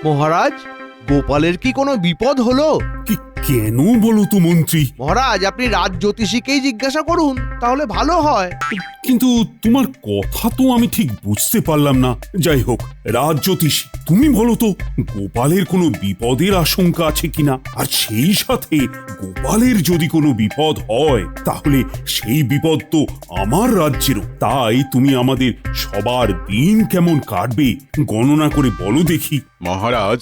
মহারাজ, গোপালের কি কোনো বিপদ হলো? কেন বলো তো মন্ত্রী? মহারাজ, আপনি রাজ জ্যোতিষীকেই জিজ্ঞাসা করুন, তাহলে ভালো হয়। কিন্তু তোমার কথা তো আমি ঠিক বুঝতে পারলাম না। যাই হোক, রাজ জ্যোতিষী, তুমি বলো তো গোপালের কোনো বিপদের আশঙ্কা আছে কিনা? আর সেই সাথে গোপালের যদি কোনো বিপদ হয় তাহলে সেই বিপদ তো আমার রাজ্যেরও। তাই তুমি আমাদের সবার দিন কেমন কাটবে গণনা করে বলো দেখি। মহারাজ,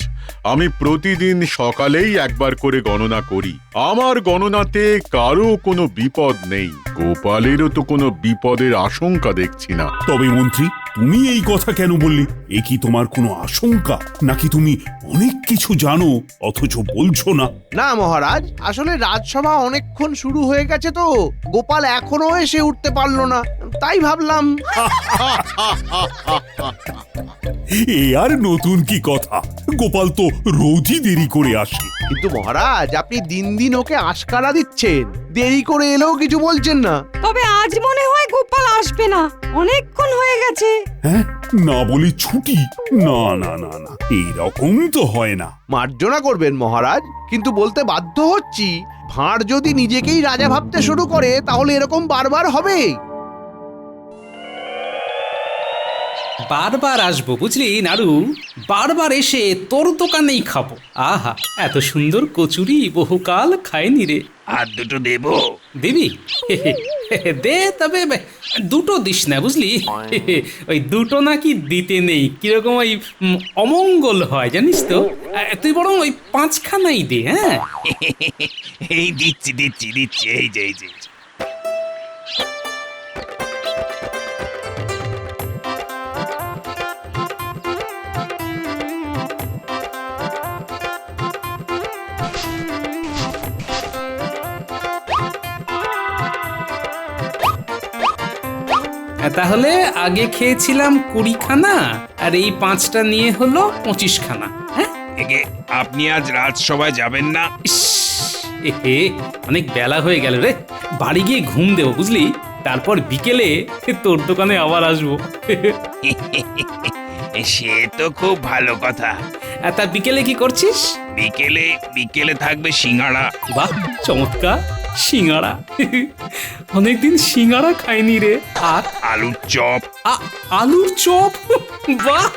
আমি প্রতিদিন সকালেই একবার করে গণনা করি। আমার গণনাতে কারো কোনো বিপদ নেই। গোপালেরও তো কোনো বিপদের আশঙ্কা দেখছি না। তবে মন্ত্রী, তুমি এই কথা কেন বললে? এ কি তোমার কোনো আশঙ্কা, নাকি তুমি অনেক কিছু জানো অথচ বলছো না? না মহারাজ, আসলে রাজসভা অনেকক্ষণ শুরু হয়ে গেছে তো, গোপাল এখনো এসে উঠতে পারলো না, তাই ভাবলাম। এ আর নতুন কি কথা? গোপাল তো রোজই দেরি করে আসে। কিন্তু মহারাজ, আপনি দিন দিন ওকে আশকারা দিচ্ছেন, দেরি করে এলেও কিছু বলছেন না। তবে আজ মনে হয় গোপাল আসবে না, অনেকক্ষণ হয়ে গেছে। হ্যাঁ, না বলে ছুটি? না না না না, এইরকম তো হয় না। মার্জনা করবেন মহারাজ, কিন্তু বলতে বাধ্য হচ্ছি, ভাঁড় যদি নিজেকেই রাজা ভাবতে শুরু করে তাহলে এরকম বারবার হবে। বারবার আসবো বুঝলি নাড়ু, বারবার এসে তোর দোকানেই খাবো। আহা, এত সুন্দর কচুরি বহুকাল খাইনি রে। আর দুটো দেব? দিবি? দে, তবে দুটো দিস না বুঝলি। ওই দুটো নাকি দিতে নেই, কিরকম ওই অমঙ্গল হয় জানিস তো। তুই বরং ওই 5খানাই দে। হ্যাঁ, এই দিচ্ছি দিচ্ছি দিচ্ছি, এই যে এই যে। তাহলে আগে খেয়েছিলাম 20খানা, আর এই 5টা নিয়ে হলো 25খানা। হ্যাঁ, একে আপনি আজ রাজসভায় যাবেন না? ইস, এহে, অনেক বেলা হয়ে গেল রে, বাড়ি গিয়ে ঘুম দেবো বুঝলি, তারপর বিকেলে তোর দোকানে আবার আসবো। সে তো খুব ভালো কথা। তা বিকেলে কি করছিস? বিকেলে বিকেলে থাকবে সিঙ্গাড়া। বাহ, চমৎকার, সিঙ্গাড়া। অনেকদিন সিঙ্গাড়া খাইনি রে। আর আলুর চপ, আলুর চপ, বাহ,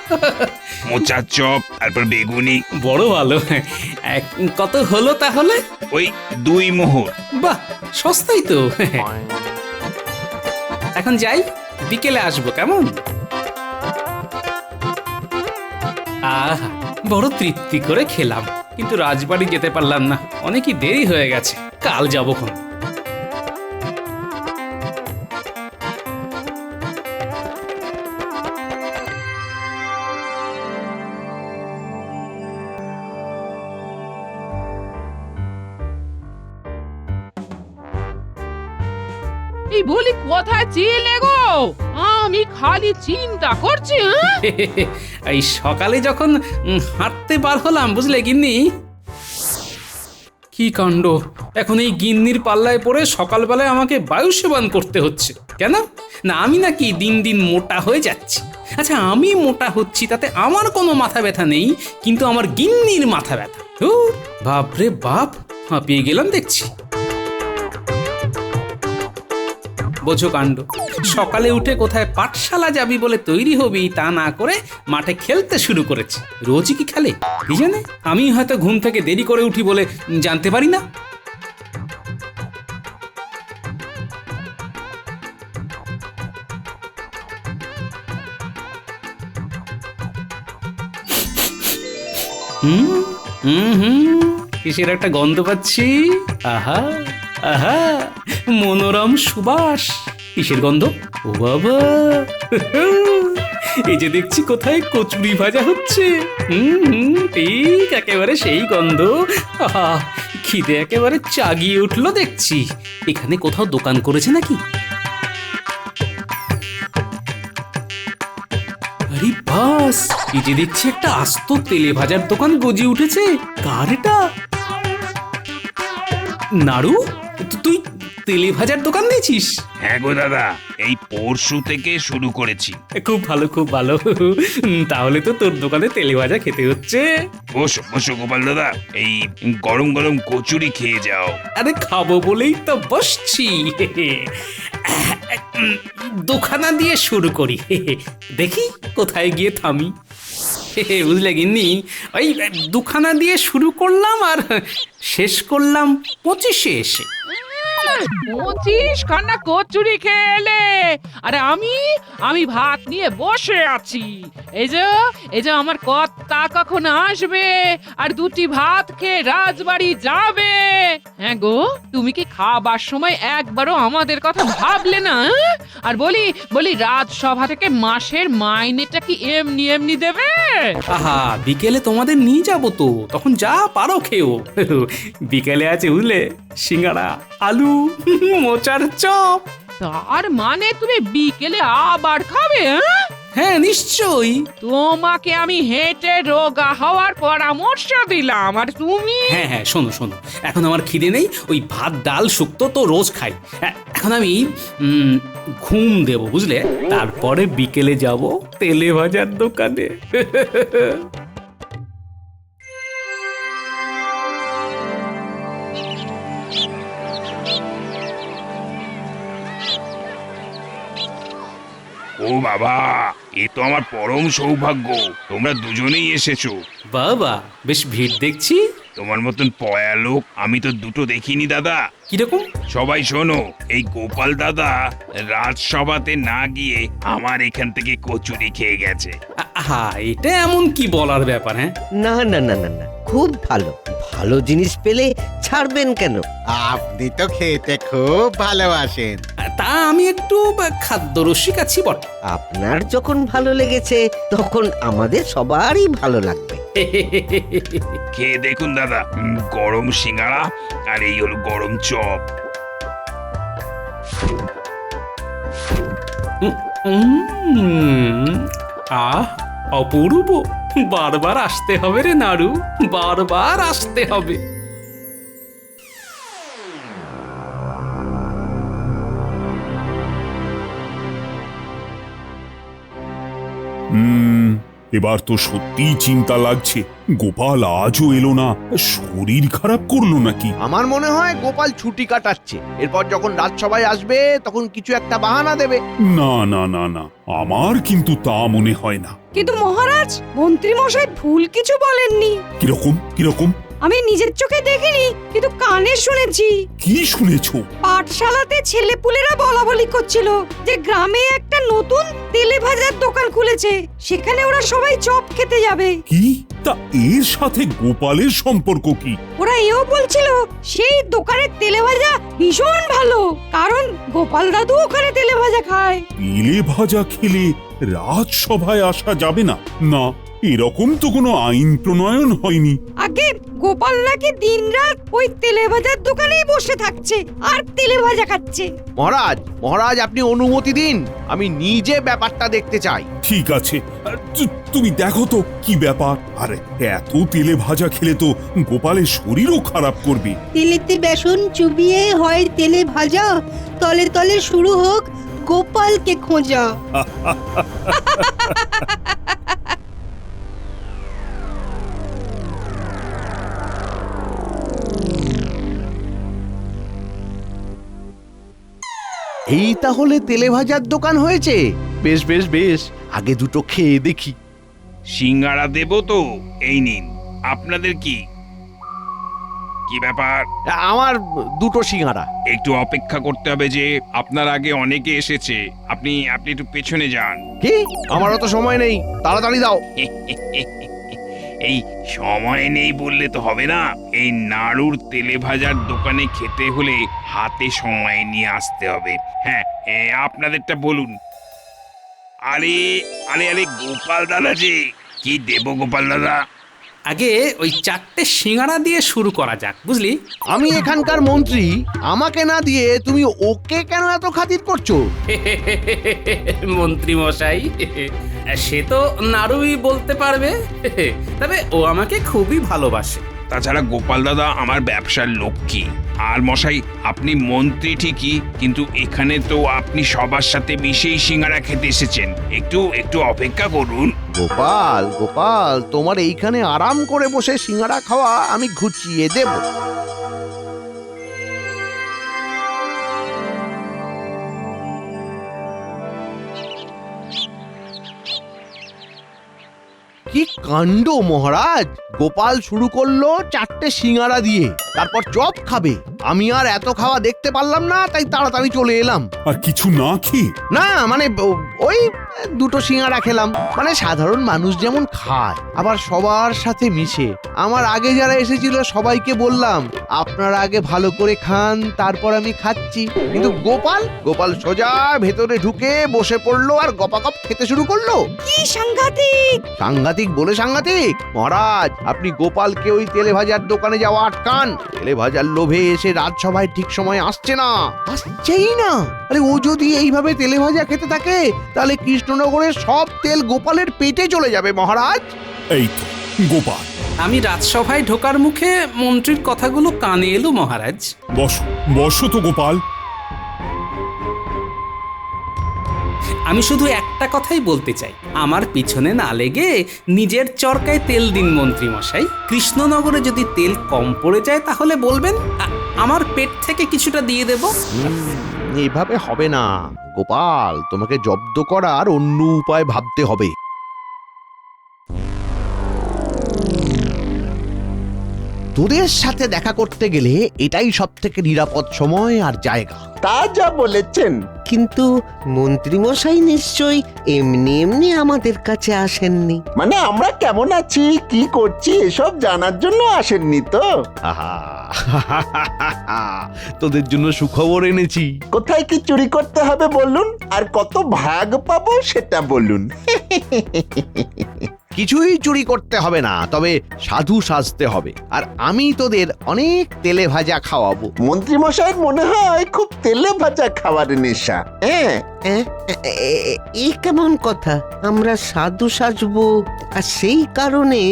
মোচার চপ, তারপর বেগুনি। বড় ভালো। কত হলো তাহলে? ওই 2 মোহর। বাহ, সস্তাই তো। এখন যাই, বিকেলে আসবো কেমন? আহা, বড় তৃপ্তি করে খেলাম, কিন্তু রাজবাড়ি যেতে পারলাম না, অনেকই দেরি হয়ে গেছে, কাল যাবো খন। এই বলি, কোথায় চেলে গো? আমি খালি চিন্তা করছি। এই সকালে যখন হাঁটতে বার হলাম বুঝলে গিন্নি। কি কাণ্ড, এখন এই গিন্নির পাল্লায় পড়ে সকালবেলায় আমাকে বায়ু সেবন করতে হচ্ছে কেন? না আমি নাকি দিন দিন মোটা হয়ে যাচ্ছি? আচ্ছা, আমি মোটা হচ্ছি তাতে আমার কোনো মাথা ব্যথা নেই, কিন্তু আমার গিন্নির মাথা ব্যথা। বাপরে বাপ, হাঁপিয়ে গেলাম দেখছি। বোঝো কাণ্ড, সকালে উঠে কোথায় পাঠশালা যাবি বলে তৈরি হবি তা না করে মাঠে খেলতে শুরু করেছে। রোজই কি খেলে কি জানে? আমি হয়তো ঘুম থেকে দেরি করে উঠি বলে জানতে পারি না। হুম হুম হুম, কিসের একটা গন্ধ পাচ্ছি। আহা আহা, মনোরম সুবাস। কিসের গন্ধ? ও বাবা, এই যে দেখছি কোথায় কচুরি ভাজা হচ্ছে। ঠিক একেবারে সেই গন্ধ। আহা, খিদে একেবারে চাগিয়ে উঠলো দেখছি। এখানে কোথাও দোকান করেছে নাকি? আরে বাস, এই যে দেখছি একটা আস্ত তেলে ভাজার দোকান গজিয়ে উঠেছে। কার এটা? নাড়ু, তুই তেলে ভাজার দোকান দিয়েছিস? হ্যাঁ গো দাদা, এই পরশু থেকে শুরু করেছি। খুব ভালো, খুব ভালো। তাহলে তো তোর দোকানে তেলে ভাজা খেতে হচ্ছে। বসো বসো গোপাল দাদা, এই গরম গরম কচুরি খেয়ে যাও। আরে খাবো বলেই তো বসছি। দুখানা দিয়ে শুরু করি, দেখি কোথায় গিয়ে থামি। বুঝলে গিন্নি, ওই দুখানা দিয়ে শুরু করলাম আর শেষ করলাম 25-এ এসে। 25 খানা কচুরি খেলে, আরে আমি ভাত নিয়ে বসে আছি। এই যে আমার কর্তা কখন আসবে আর দুটি ভাত খেয়ে রাজবাড়ি যাবে। হ্যাঁ গো, তুমি কি খাবার সময় একবারও আমাদের কথা ভাবলে না? আর বলি রাজসভা থেকে মাসের মাইনেটা কি এমনি এমনি দেবে? আহা, বিকেলে তোমাদের নিয়ে যাবো তো, তখন যা পারো খেও। বিকেলে আছে বুঝলে, সিঙ্গাড়া, আলু, মোচার চপ। তার মানে তুমি বিকেলে আবার খাবে? হ্যাঁ নিশ্চয়ই। তোমাকে আমি হেঁটে রোগা হওয়ার পরামর্শ দিলাম, আর তুমি? হ্যাঁ হ্যাঁ, শোনো শোনো, এখন আমার খিদে নেই। ওই ভাত ডাল শুক্তো তো রোজ খাই। এখন আমি ঘুম দেব বুঝলে, তারপরে বিকেলে যাব তেলে ভাজার দোকানে। ও বাবা, এ তো আমার পরম সৌভাগ্য, তোমরা দুজনেই এসেছো। বাবা, বেশ ভিড় দেখছি। তোমার মতন পয়া লোক আমি তো দুটো দেখিনি দাদা। কিরকম? সবাই শোনো, এই গোপাল দাদা রাজসভাতে না গিয়ে আমার এখান থেকে কচুরি খেয়ে গেছে। আহা, এটা এমন কি বলার ব্যাপার? হ্যাঁ, না না না না না, খুব ভালো। ভালো জিনিস পেলে ছাড়বেন কেন? আপনি তো খেতে খুব ভালোবাসেন। তা আমি একটু খাদ্যরসিক আছি বটে। আপনার যখন ভালো লেগেছে তখন আমাদের সবারই ভালো লাগবে। খেয়ে দেখুন দাদা, গরম সিঙ্গাড়া আর এই হলো গরম চপ। আহ, অপূর্ব। বারবার আসতে হবে রে নাড়ু, বারবার আসতে হবে। এবার তো সত্যিই চিন্তা লাগছে, গোপাল আজও এলো না। শরীর খারাপ করলো নাকি? আমার মনে হয় গোপাল ছুটি কাটাচ্ছে, এরপর যখন রাজসভায় আসবে তখন কিছু একটা বাহানা দেবে। না না না না, আমার কিন্তু তা মনে হয় না। কিন্তু মহারাজ, মন্ত্রী মশাই ভুল কিছু বলেননি। কিরকম কিরকম? আমি নিজের চোখে দেখিনি, কিন্তু কানে শুনেছি। কি শুনেছো? পাঠশালাতে ছেলেপুলেরা বলা বলি করছিল যে গ্রামে একটা নতুন তেলে ভাজার দোকান খুলেছে, সেখানে ওরা সবাই চপ খেতে যাবে। কি? তা এর সাথে গোপালের সম্পর্ক কি? ওরা এও বলছিল সেই দোকানের তেলে ভাজা ভীষণ ভালো, কারণ গোপাল দাদু ওখানে তেলে ভাজা খায়। তেলে ভাজা খেলে রাজসভায় আসা যাবে না? না, এরকম তো কোনো আইন প্রণয়ন হয়নি। আগে গোপাল নাকি দিনরাত ওই তেলে ভাজার দোকানেই বসে থাকছে আর তেলে ভাজা খাচ্ছে। মহারাজ, মহারাজ আপনি অনুমতি দিন, আমি নিজে ব্যাপারটা দেখতে চাই। ঠিক আছে, তুমি দেখো তো কি ব্যাপার। আরে এত তেলে ভাজা খেলে তো গোপালের শরীরও খারাপ করবে। তেলেতে বেসন চুবিয়ে হয় তেলে ভাজা, তলে তলে শুরু হোক গোপালকে খোঁজা। এই তাহলে তেলে ভাজার দোকান হয়েছে। বেশ বেশ বেশ, আগে দুটো খেয়ে দেখি। সিঙ্গাড়া দেবো তো, এই নিন। আপনাদের কি কি ব্যাপার? আমার দুটো সিঙ্গাড়া। একটু অপেক্ষা করতে হবে যে, আপনার আগে অনেকে এসেছে। আপনি একটু পেছনে যান। কি? আমারও তো সময় নেই, তাড়াতাড়ি দাও। এই সময় নেই বললে তো হবে না। এই নাড়ুর তেলে ভাজার দোকানে খেতে হলে হাতে সময় নিয়ে আসতে হবে। হ্যাঁ, আপনাদেরটা বলুন। আরে আরে আরে গোপাল দাদা যে, কি দেবো গোপাল দাদা? আগে ওই 4টে সিঙ্গাড়া দিয়ে শুরু করা যাক, বুঝলি? আমি এখানকার মন্ত্রী, আমাকে না দিয়ে তুমি ওকে কেন এত খাতির করছো? মন্ত্রী মশাই, সে তো নাড়ুই বলতে পারবে। তবে ও আমাকে খুবই ভালোবাসে, তাছাড়া গোপাল দাদা আমার ব্যবসার লক্ষ্মী। আর মশাই, আপনি মন্ত্রী ঠিকই, কিন্তু এখানে তো আপনি সবার সাথে মিশেই সিঙ্গারা খেতে এসেছেন। একটু একটু অপেক্ষা করুন। গোপাল গোপাল, তোমার এইখানে আরাম করে বসে সিঙ্গারা খাওয়া আমি ঘুচিয়ে দেব। কি কাণ্ড মহারাজ! গোপাল শুরু করলো 4টে সিঙ্গারা দিয়ে, তারপর চপ খাবে। আমি আর এত খাওয়া দেখতে পারলাম না, তাই তাড়াতাড়ি চলে এলাম। আর কিছু না খেয়ে? না মানে ওই 2টো সিঙ্গারা খেলাম, মানে সাধারণ মানুষ যেমন খায়, আবার সবার সাথে মিশে। আমার আগে যারা এসেছিল সবাইকে বললাম আপনারা আগে ভালো করে খান, তারপর আমি খাচ্ছি। কিন্তু গোপাল সোজা ভেতরে ঢুকে বসে পড়লো আর গপাগপ খেতে শুরু করলো। কি সাংঘাতিক! সাংঘাতিক বলে সাংঘাতিক? মহারাজ, আপনি গোপালকে ওই তেলে ভাজার দোকানে যাওয়া আটকান। তেলে ভাজার লোভে এসে রাজসভায় ঠিক সময় আসছেই না। আরে ও যদি এইভাবে তেলে ভাজা খেতে থাকে, তাহলে কৃষ্ণনগরের সব তেল গোপালের পেটে চলে যাবে মহারাজ। এই তো গোপাল। আমি রাজসভায় ঢোকার মুখে মন্ত্রীর কথাগুলো কানে এলো মহারাজ। বসো তো গোপাল। আমি শুধু একটা কথাই বলতে চাই, আমার পিছনে না লেগে নিজের চরকায় তেল দিন মন্ত্রী মশাই। কৃষ্ণনগরে যদি তেল কম পড়ে যায় তাহলে বলবেন, আমার পেট থেকে কিছুটা দিয়ে দেব। এভাবে হবে না গোপাল, তোমাকে জব্দ করার অন্য উপায় ভাবতে হবে। তোদের সাথে দেখা করতে গেলে এটাই সবথেকে নিরাপদ সময় আর জায়গা। তা যা বলেছেন। কিন্তু মন্ত্রীমশাই নিশ্চয়ই এমনি এমনি আমাদের কাছে আসেননি। মানে আমরা কেমন আছি, কি করছি এসব জানার জন্য আসেননি তো? আহা, তোদের জন্য সুখবর এনেছি। কোথায় কি চুরি করতে হবে বলুন, আর কত ভাগ পাবো সেটা বলুন। কিছুই চুরি করতে হবে না, তবে সাধু সাজতে হবে। আর আমি তোদের অনেক তেলে ভাজা খাওয়াবো। মন্ত্রী মশাইয়ের মনে হয় খুব তেলে ভাজা খাবার নেশা। হ্যাঁ, এই কেমন কথা? আমরা সাধু সাজবো আর সেই কারণে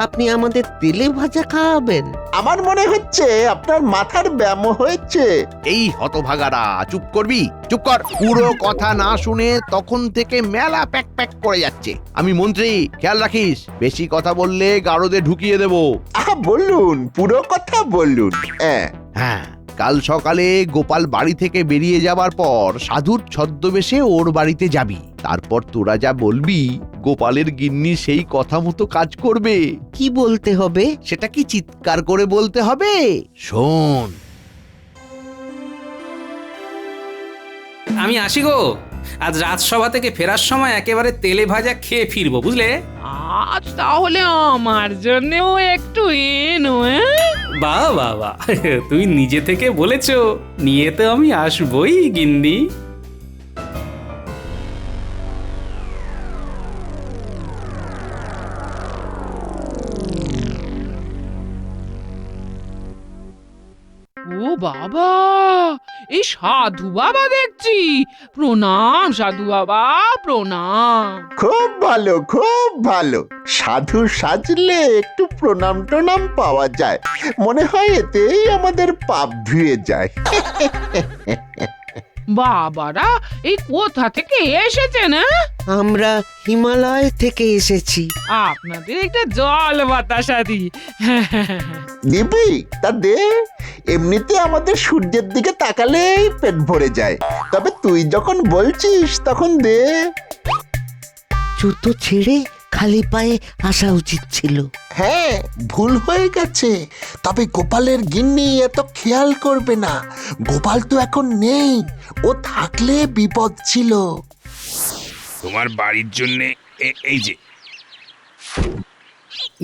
আপনি আমাদের তেলে ভাজা খাওয়াবেন? আমার মনে হচ্ছে আপনার মাথার ব্যায়াম হয়েছে। এই হতভাগারা, চুপ করবি? চুপ কর। পুরো কথা না শুনে তখন থেকে মেলা প্যাক প্যাক করে যাচ্ছে। আমি মন্ত্রী, খেয়াল রাখিস, বেশি কথা বললে গারদে ঢুকিয়ে দেব। বলুন, পুরো কথা বলুন। হ্যাঁ, কাল সকালে গোপাল বাড়ি থেকে বেরিয়ে যাবার পর সাধুর ছদ্মবেশে ওর বাড়িতে যাবি। তারপর তোরা যা বলবি গোপালের গিন্নি সেই কথা মতো কাজ করবে। কি বলতে হবে? সেটা কি চিৎকার করে বলতে হবে? শোন। আমি আসি গো। আজ রাজসভা থেকে ফেরার সময় একেবারে তেলে ভাজা খেয়ে ফিরবো, বুঝলে? আজ তাহলে আমার জন্যও একটু এনো। বাহ, তুই নিজে থেকে বলেছো, নিয়ে তো আমি আসবই গিন্নি। ও বাবা, এই সাধু বাবা দেখছি। প্রণাম সাধু বাবা, প্রণাম। খুব ভালো, খুব ভালো। সাধু সাজলে একটু প্রণাম টনাম পাওয়া যায়, মনে হয় এতেই আমাদের পাপ ধুয়ে যায়। বাবারা এই কোথা থেকে এসেছেন? আমরা হিমালয় থেকে এসেছি। আপনাদের একটা জল বাতাসা দি। দিবি? তা দে। এমনিতে আমাদের সূর্যের দিকে তাকালেই পেট ভরে যায়, তবে তুই যখন বলছিস তখন দে। জুতো ছেড়ে খালি পায়ে আসা উচিত ছিল। হ্যাঁ, ভুল হয়ে গেছে। তবে গোপালের গিন্নি এত খেয়াল করবে না। গোপাল তো এখন নেই, ও থাকলে বিপদ ছিল। তোমার বাড়ির জন্য এই যে।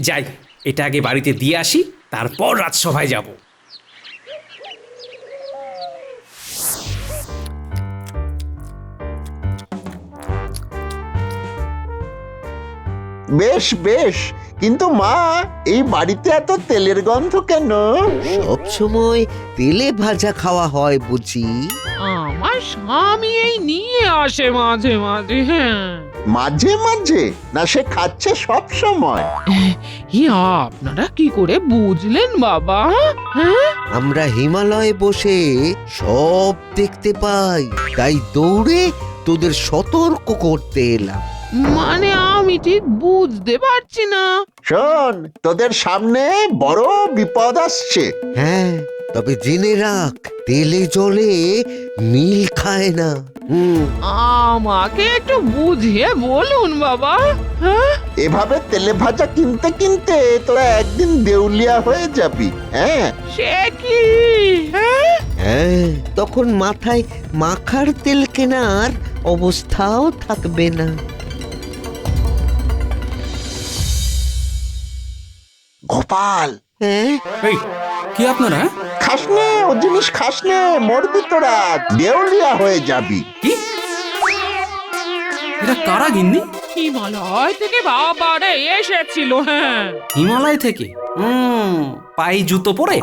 যাই, এটা আগে বাড়িতে দিয়ে আসি, তারপর রাজসভায় যাব। বেশ বেশ, কিন্তু মা, এই বাড়িতে এত তেলের গন্ধ কেন? সব সময় তেলে ভাজা খাওয়া হয় বুঝি? আমার স্বামী এই নিয়ে আসে মাঝে মাঝে। হ্যাঁ, মাঝে মাঝে না, সে খাচ্ছে সব সময়? কি আপনারা কি করে বুঝলেন বাবা? হ্যাঁ, আমরা হিমালয়ে বসে সব দেখতে পাই, তাই দৌড়ে তোদের সতর্ক করতে এলাম। মানে আমি ঠিক বুঝতে পারছি না। শোন, তোদের সামনে বড় বিপদ আসছে। হ্যাঁ, তবে জেনে রাখ, তেলে জলে মিল খায় না। আমাকে একটু বুঝিয়ে বলুন বাবা। হ্যাঁ, এভাবে তেলে ভাজা কিনতে কিনতে তোরা একদিন দেউলিয়া হয়ে যাবি। হ্যাঁ, সে কি? হ্যাঁ, হ্যাঁ, তখন মাথায় মাখার তেল কেনার অবস্থাও থাকবে না। গোপাল, হ্যাঁ, এই কি আপনারা? খাসনে ও জিনিস খাসনে, মরবি তোরা, দেউলিয়া হয়ে যাবি। কি এটা কারা গিন্নি? হিমালয় থেকে বাবারে এসেছিল। হ্যাঁ, হিমালয় থেকে? পায়ে জুতো পরে?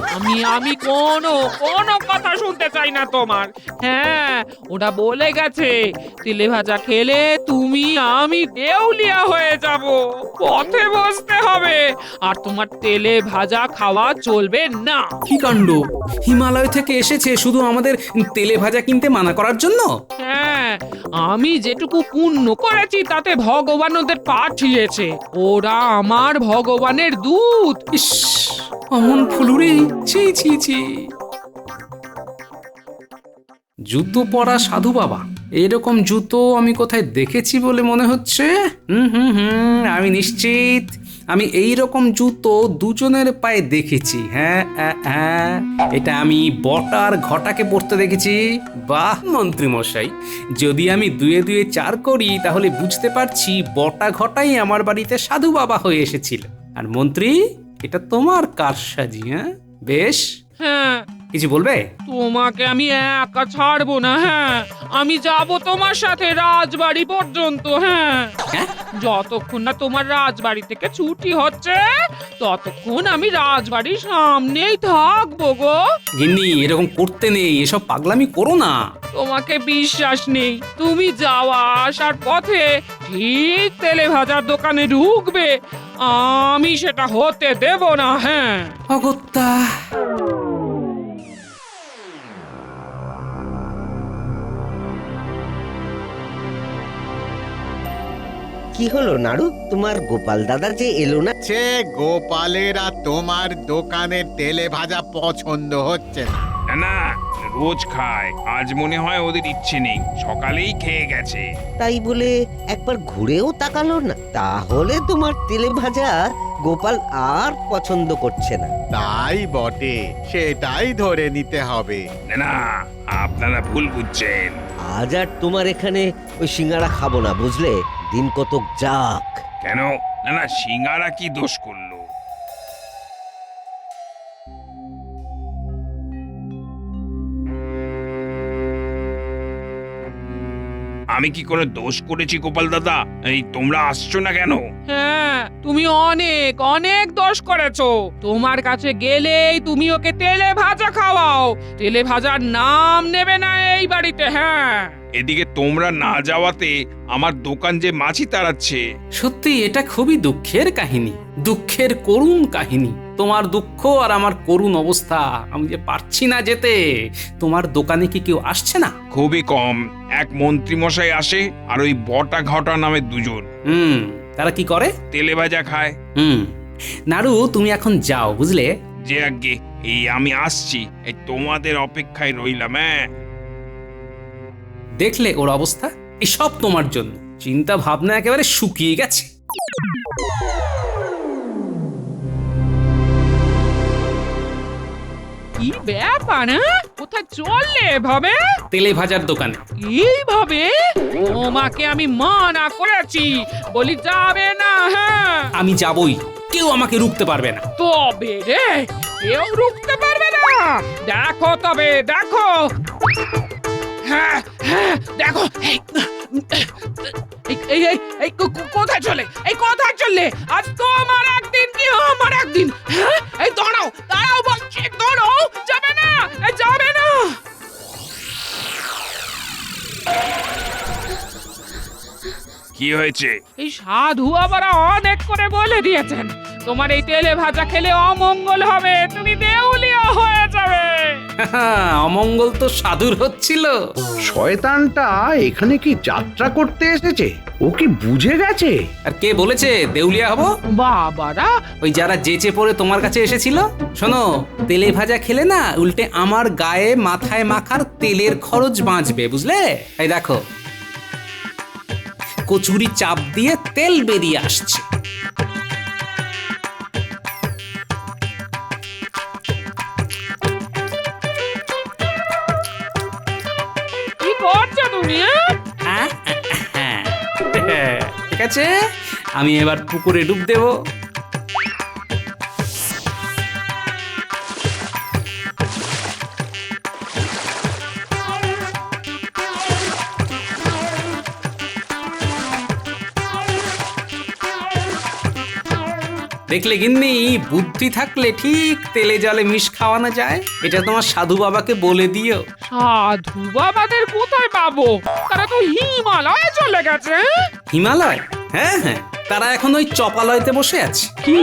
আমি কোনো কথা শুনতে চাই না তোমার। হ্যাঁ, ওটা বলে গেছে তেলে ভাজা খেলে তুমি আমি দেউলিয়া হয়ে যাব, পথে বসতে হবে, আর তোমার তেলে ভাজা খাওয়া চলবে না। কি কাণ্ড! হিমালয় থেকে এসেছে শুধু আমাদের তেলে ভাজা কিনতে মানা করার জন্য? হ্যাঁ, আমি যেটুকু পুণ্য করেছি তাতে ভগবান ওদের পাঠিয়েছে। ওরা আমার ভগবানের দূত। ইস, অমন ফুলুরি! ছি ছি ছি! জুতো পরা সাধু বাবা, এরকম জুতো আমি কোথায় দেখেছি বলে মনে হচ্ছে। আমি নিশ্চিত আমি এই রকম জুতো দুজনের পায়ে দেখেছি। হ্যাঁ, এটা আমি বটার ঘটাকে পরতে দেখেছি। বাহ মন্ত্রী মশাই, যদি আমি দুয়ে দুয়ে চার করি তাহলে বুঝতে পারছি বটা ঘটাই আমার বাড়িতে সাধু বাবা হয়ে এসেছিল। আর মন্ত্রী, এটা তোমার কারসাজি। হ্যাঁ, বেশ। হ্যাঁ, কিছু বলবে? তোমাকে আমি একা ছাড়বো না। হ্যাঁ, আমি যাব তোমার সাথে রাজবাড়ি পর্যন্ত। হ্যাঁ, যতক্ষণ না তোমার রাজবাড়ি থেকে ছুটি হচ্ছে ততক্ষণ আমি রাজবাড়ির সামনেই থাকবো গো। গিন্নি, এরকম করতে নেই, এসব পাগলামি করো না। তোমাকে বিশ্বাস নেই? তুমি যাওয়া আসার পথে ঠিক তেলে ভাজার দোকানে ঢুকবে, আমি সেটা হতে দেব না। হ্যাঁ, অগত্যা! কি হলো নাড়ু, তোমার গোপাল দাদা যে এলো না? সে গোপালের আর তোমার দোকানের তেলে ভাজা পছন্দ হচ্ছে না। না না, রোজ খায়, আজ মনে হয় ওদের ইচ্ছে নেই, সকালেই খেয়ে গেছে। তাই বলে একবার ঘুরেও তাকালো না? তাহলে তোমার তেলে ভাজা গোপাল আর পছন্দ করছে না। তাই বটে, সেটাই ধরে নিতে হবে। না না, আপনারা ভুল বুঝছেন। আজ আর তোমার এখানে ওই সিঙ্গারা খাবো না, বুঝলে? দিন কতক যাক। কেন? না না, সিঙ্গারা কি দোষ করলো? আমি কি করে দোষ করেছি গোপাল দাদা? এই তোমরা আসছো না কেন? হ্যাঁ, তুমি অনেক অনেক দোষ করেছো। তোমার কাছে গেলেই তুমি ওকে তেলে ভাজা খাওয়াও, তেলে ভাজার নাম নেবে না এই বাড়িতে। হ্যাঁ, এদিকে তোমরা না যাওয়াতে আমার দোকান যে মাছি তাড়াচ্ছে। সত্যি এটা খুবই দুঃখের কাহিনী, দুঃখের করুণ কাহিনী। তোমার দুঃখ আর আমার করুণ অবস্থা, আমি যে পারছি না যেতে। তোমার দোকানে কি কেউ আসছে না? খুবই কম, এক মন্ত্রী মশাই আসে আর ওই বটা ঘটা নামে দুজন। তারা কি করে? তেলে ভাজা খায়। নাড়ু, তুমি এখন যাও, বুঝলে? যে আগে এই আমি আসছি, এই তোমাদের অপেক্ষায় রইলাম। হ্যাঁ, দেখলে ওর অবস্থা? এই সব তোমার জন্য। চিন্তা ভাবনা একেবারে শুকিয়ে গেছে। কি ব্যাপার? কোথায় চললে এভাবে? তেলে ভাজার দোকানে। এইভাবে? তোমাকে আমি মানা করেছি, বলি যাবে না। হ্যাঁ, আমি যাবই, কেউ আমাকে রুখতে পারবে না। তবে রে, কেউ রুখতে পারবে না? দেখো তবে, দেখো। হ্যাঁ হ্যাঁ, দেখো। কোথায় চলে? এই কোথায় চললে? আজ তোমার একদিন কি আমার একদিন? হ্যাঁ, এই দাঁড়াও দাঁড়াও বলছি, দাঁড়াও। যাবে না, যাবে না। কি হয়েছে? এই সাধু আবার অনেক করে বলে দিয়েছেন তোমার এই তেলে ভাজা খেলে অমঙ্গল হবে, তুমি দেউলিয়া হয়ে যাবে। অমঙ্গল তো সাধুর হচ্ছিল। শয়তানটা এখানে কি যাত্রা করতে এসেছে? ও কি বুঝে গেছে? আর কে বলেছে দেউলিয়া হব? বাবারা, ওই যারা যেচে পড়ে তোমার কাছে এসেছিল। শোনো, তেলে ভাজা খেলে না উল্টে আমার গায়ে মাথায় মাখার তেলের খরচ বাঁচবে, বুঝলে? এই দেখো, কচুরি চাপ দিয়ে তেল বেরিয়ে আসছে। কি করছো তুমি? ঠিক আছে, আমি এবার পুকুরে ডুব দেব। দেখলে গিন্নি, বুদ্ধি থাকলে ঠিক তেলে জলে মিশ খাওয়ানো যায়। এটা তোমার সাধু বাবাকে বলে দিও। সাধু বাবাদের কোথায় পাবো? তারা তো হিমালয়ে চলে গেছে। হিমালয়? হ্যাঁ হ্যাঁ, তারা এখন ওই চপালয়তে বসে আছে। কি?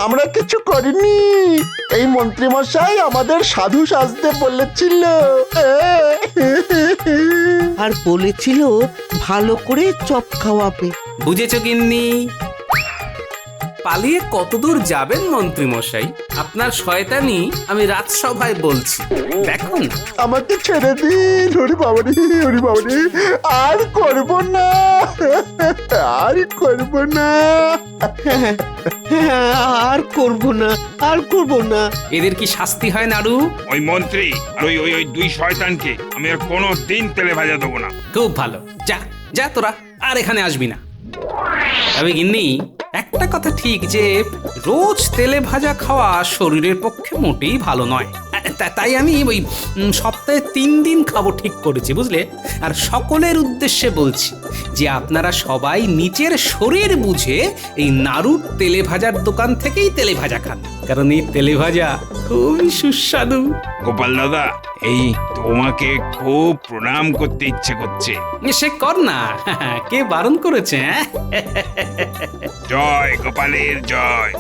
আমরা কিছু করিনি, এই মন্ত্রী মশাই আমাদের সাধু সাজতে বলেছিল। আর বলেছিল ভালো করে চপ খাওয়াবে। বুঝেছ গিন্নি? পালিয়ে কতদূর যাবেন মন্ত্রী মশাই? আপনার শয়তানি আমি রাজসভায় বলছি, দেখুন। আমাকে ছেড়ে দিন, হরি বাবারি, হরি বাবারি, আর করব না, আর করব না, আর করব না, আর করব না। এদের কি শাস্তি হয় নাড়ু? ওই মন্ত্রী আর ওই দুই শয়তানকে আমি আর কোনো দিন তেলে ভাজা দেবো না। খুব ভালো, যা যা তোরা আর এখানে আসবি না। তবে গিন্নি, একটা কথা ঠিক যে রোজ তেলে ভাজা খাওয়া শরীরের পক্ষে মোটেই ভালো নয়। তাই আমি ওই সপ্তাহে 3 দিন খাবো ঠিক করেছি, বুঝলে? আর সকলের উদ্দেশ্যে বলছি যে আপনারা সবাই নিজের শরীর বুঝে এই নাড়ুর তেলে ভাজার দোকান থেকেই তেলে ভাজা খান, কারণ এই তেলে ভাজা খুবই সুস্বাদু। গোপাল দাদা, এই তোমাকে খুব প্রণাম করতে ইচ্ছে করছে। সে কর না, কে বারণ করেছে? জয় গোপালের জয়।